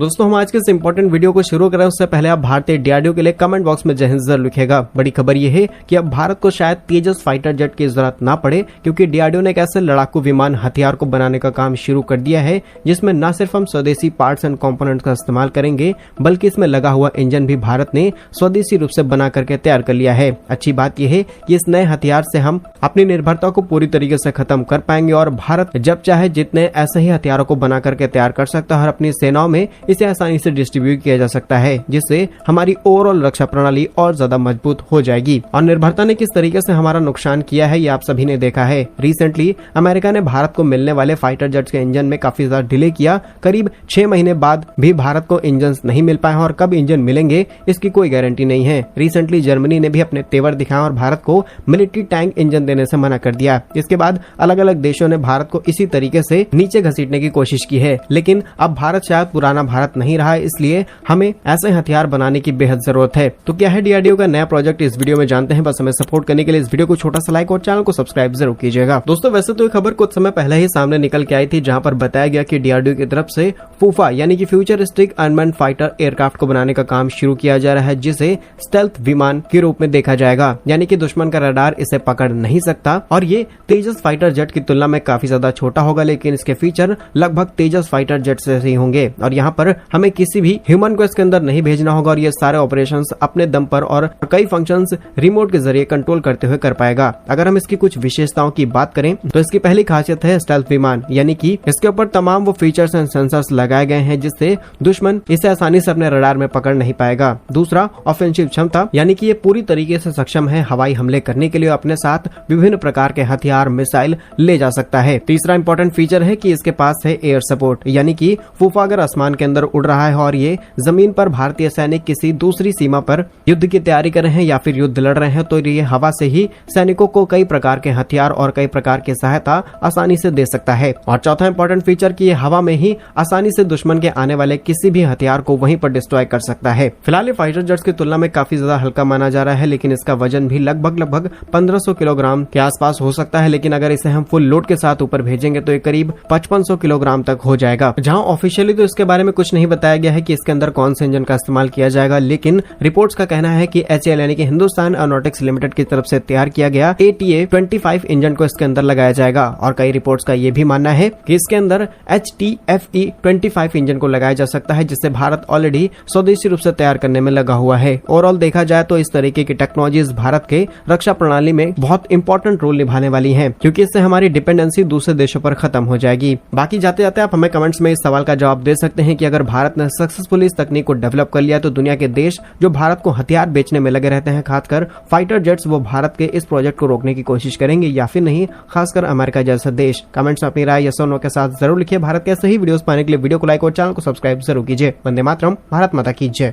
दोस्तों हम आज के इस इंपॉर्टेंट वीडियो को शुरू करें उससे पहले आप भारतीय डीआरडीओ के लिए कमेंट बॉक्स में जय हिंद जरूर लिखिएगा। बड़ी खबर यह है कि अब भारत को शायद तेजस फाइटर जेट की जरूरत ना पड़े, क्योंकि डीआरडीओ ने एक ऐसे लड़ाकू विमान हथियार को बनाने का काम शुरू कर दिया है जिसमें न सिर्फ हम स्वदेशी पार्ट्स एंड कंपोनेंट्स का इस्तेमाल करेंगे, बल्कि इसमें लगा हुआ इंजन भी भारत ने स्वदेशी रूप से बना करके तैयार कर लिया है। अच्छी बात यह है कि इस नए हथियार से हम अपनी निर्भरता को पूरी तरीके से खत्म कर पाएंगे और भारत जब चाहे जितने ऐसे ही हथियारों को बना करके तैयार कर सकता है और अपनी सेनाओं में इसे आसानी से डिस्ट्रीब्यूट किया जा सकता है, जिससे हमारी ओवरऑल रक्षा प्रणाली और ज्यादा मजबूत हो जाएगी। और निर्भरता ने किस तरीके से हमारा नुकसान किया है ये आप सभी ने देखा है। रिसेंटली अमेरिका ने भारत को मिलने वाले फाइटर जेट्स के इंजन में काफी ज्यादा डिले किया। करीब 6 महीने बाद भी भारत को इंजन नहीं मिल पाए और कब इंजन मिलेंगे इसकी कोई गारंटी नहीं है। रिसेंटली जर्मनी ने भी अपने तेवर दिखाए और भारत को मिलिट्री टैंक इंजन देने से मना कर दिया। इसके बाद अलग अलग देशों ने भारत को इसी तरीके से नीचे घसीटने की कोशिश की है, लेकिन अब भारत शायद पुराना भारत नहीं रहा है, इसलिए हमें ऐसे हथियार बनाने की बेहद जरूरत है। तो क्या है डीआरडीओ का नया प्रोजेक्ट, इस वीडियो में जानते हैं। बस हमें सपोर्ट करने के लिए इस वीडियो को छोटा सा लाइक और चैनल को सब्सक्राइब जरूर कीजिएगा। दोस्तों वैसे तो ये खबर कुछ समय पहले ही सामने निकल के आई थी, जहां पर बताया गया कि डीआरडीओ की तरफ से फूफा यानी कि फ्यूचरिस्टिक अनमैन्ड फाइटर एयरक्राफ्ट को बनाने का काम शुरू किया जा रहा है, जिसे स्टेल्थ विमान के रूप में देखा जाएगा, यानी कि दुश्मन का रडार इसे पकड़ नहीं सकता। और ये तेजस फाइटर जेट की तुलना में काफी ज्यादा छोटा होगा, लेकिन इसके फीचर लगभग तेजस फाइटर जेट से ही होंगे। और यहाँ पर हमें किसी भी ह्यूमन को इसके अंदर नहीं भेजना होगा और ये सारे ऑपरेशंस अपने दम पर और कई फंक्शंस रिमोट के जरिए कंट्रोल करते हुए कर पाएगा। अगर हम इसकी कुछ विशेषताओं की बात करें तो इसकी पहली खासियत है स्टेल्थ विमान, यानी कि इसके ऊपर तमाम वो फीचर्स एंड सेंसर्स लगाए गए हैं जिससे दुश्मन इसे आसानी से अपने रडार में पकड़ नहीं पाएगा। दूसरा, ऑफेंसिव क्षमता, यानी कि ये पूरी तरीके से सक्षम है हवाई हमले करने के लिए, अपने साथ विभिन्न प्रकार के हथियार मिसाइल ले जा सकता है। तीसरा इंपॉर्टेंट फीचर है कि इसके पास है एयर सपोर्ट, यानी कि फूफा अगर आसमान के अंदर उड़ रहा है और ये जमीन पर भारतीय सैनिक किसी दूसरी सीमा पर युद्ध की तैयारी कर रहे हैं या फिर युद्ध लड़ रहे हैं, तो ये हवा से ही सैनिकों को कई प्रकार के हथियार और कई प्रकार की सहायता आसानी से दे सकता है। और चौथा इंपॉर्टेंट फीचर कि ये हवा में ही आसानी से दुश्मन के आने वाले किसी भी हथियार को वहीं पर डिस्ट्रॉय कर सकता है। फिलहाल ये फाइटर जेट्स की तुलना में काफी ज्यादा हल्का माना जा रहा है, लेकिन इसका वजन भी लगभग 1500 किलोग्राम के आसपास हो सकता है। लेकिन अगर इसे हम फुल लोड के साथ ऊपर भेजेंगे तो ये करीब 5500 किलोग्राम तक हो जाएगा। जहाँ ऑफिशियली तो इसके बारे में कुछ नहीं बताया गया है कि इसके अंदर कौन से इंजन का इस्तेमाल किया जाएगा, लेकिन रिपोर्ट्स का कहना है कि HAL यानी कि हिंदुस्तान एरोनॉटिक्स लिमिटेड की तरफ से तैयार किया गया ATA-25 इंजन को इसके अंदर लगाया जाएगा। और कई रिपोर्ट्स का ये भी मानना है कि इसके अंदर HTFE-25 इंजन को लगाया जा सकता है, जिससे भारत ऑलरेडी स्वदेशी रूप से तैयार करने में लगा हुआ है। ओवरऑल देखा जाए तो इस तरीके की टेक्नोलॉजीज भारत के रक्षा प्रणाली में बहुत इंपॉर्टेंट रोल निभाने वाली है, क्योंकि इससे हमारी डिपेंडेंसी दूसरे देशों पर खत्म हो जाएगी। बाकी जाते जाते आप हमें कमेंट्स में इस सवाल का जवाब दे सकते हैं कि अगर भारत ने सक्सेसफुली इस तकनीक को डेवलप कर लिया तो दुनिया के देश जो भारत को हथियार बेचने में लगे रहते हैं, खासकर फाइटर जेट्स, वो भारत के इस प्रोजेक्ट को रोकने की कोशिश करेंगे या फिर नहीं, खासकर अमेरिका जैसा देश। कमेंट्स में अपनी राय यस और नो के साथ जरूर लिखिए। भारत के सही वीडियोस पाने के लिए वीडियो को लाइक और चैनल को सब्सक्राइब जरूर कीजिए। वंदे मातरम, भारत माता की जय।